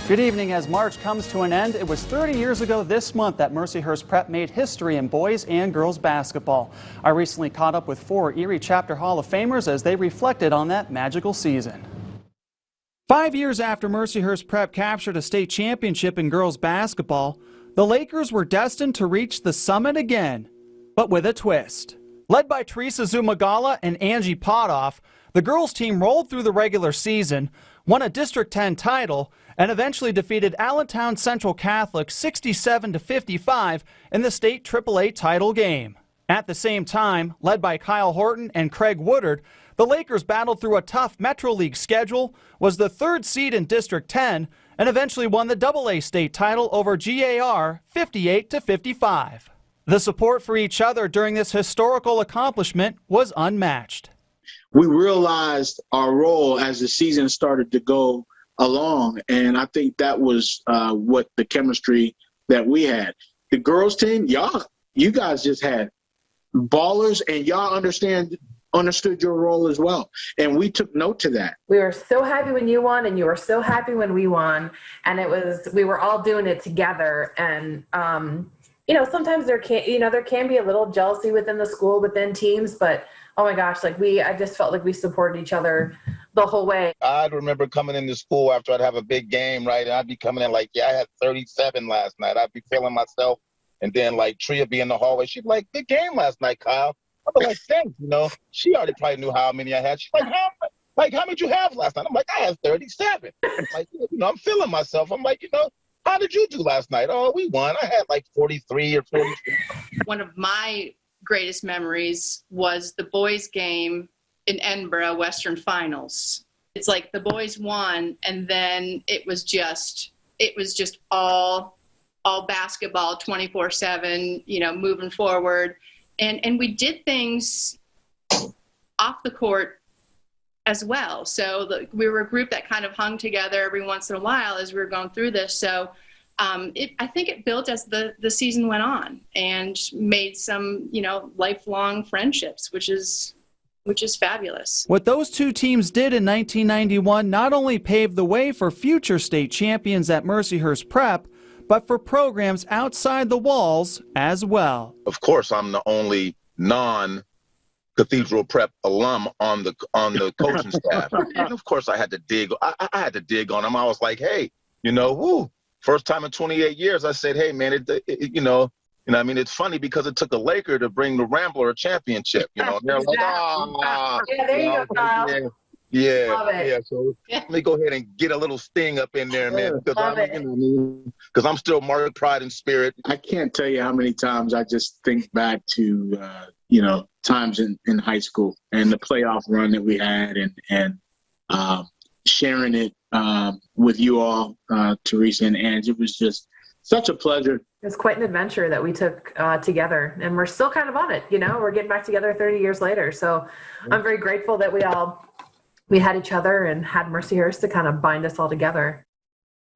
Good evening. As March comes to an end, it was 30 years ago this month that Mercyhurst Prep made history in boys and girls basketball. I recently caught up with 4 Erie Chapter Hall of Famers as they reflected on that magical season. 5 years after Mercyhurst Prep captured a state championship in girls basketball, the Lakers were destined to reach the summit again, but with a twist. Led by Teresa Zumagala and Angie Potoff, the girls team rolled through the regular season, won a District 10 title, and eventually defeated Allentown Central Catholic 67-55 in the state AAA title game. At the same time, led by Kyle Horton and Craig Woodard, the Lakers battled through a tough Metro League schedule, was the 3rd seed in District 10, and eventually won the AA state title over GAR 58-55. The support for each other during this historical accomplishment was unmatched. We realized our role as the season started to go along, and I think that was what the chemistry that we had. The girls team, you guys just had ballers, and y'all understood your role as well, and we took note to that. We were so happy when you won, and you were so happy when we won, and we were all doing it together. And sometimes there can be a little jealousy within the school, within teams, but oh my gosh, I just felt like we supported each other the whole way. I'd remember coming into school after I'd have a big game, right? And I'd be coming in I had 37 last night. I'd be feeling myself. And then Tria be in the hallway. She'd be like, good game last night, Kyle. I'd be like, thanks, She already probably knew how many I had. She's like, how many did you have last night? I'm like, I had 37. I'm feeling myself. I'm like, how did you do last night? Oh, we won. I had 43 or 44. One of my greatest memories was the boys' game in Edinburgh Western Finals. It's like the boys won, and then it was just all basketball 24/7, moving forward. And we did things off the court as well. So we were a group that kind of hung together every once in a while as we were going through this. So I think it built as the season went on and made some, lifelong friendships, which is fabulous. What those two teams did in 1991 not only paved the way for future state champions at Mercyhurst Prep, but for programs outside the walls as well. Of course, I'm the only non-Cathedral Prep alum on the coaching staff, and of course, I had to dig. I had to dig on them. I was like, hey, first time in 28 years, I said, hey, man, it's funny because it took a Laker to bring the Rambler a championship. They're like, yeah, there you go, Kyle. Yeah. So let me go ahead and get a little sting up in there, man, because I'm still Mark Pride and Spirit. I can't tell you how many times I just think back to, times in high school and the playoff run that we had and sharing it with you all, Teresa and Ange. It was just such a pleasure. It was quite an adventure that we took together, and we're still kind of on it. We're getting back together 30 years later. So I'm very grateful that we had each other and had Mercyhurst to kind of bind us all together.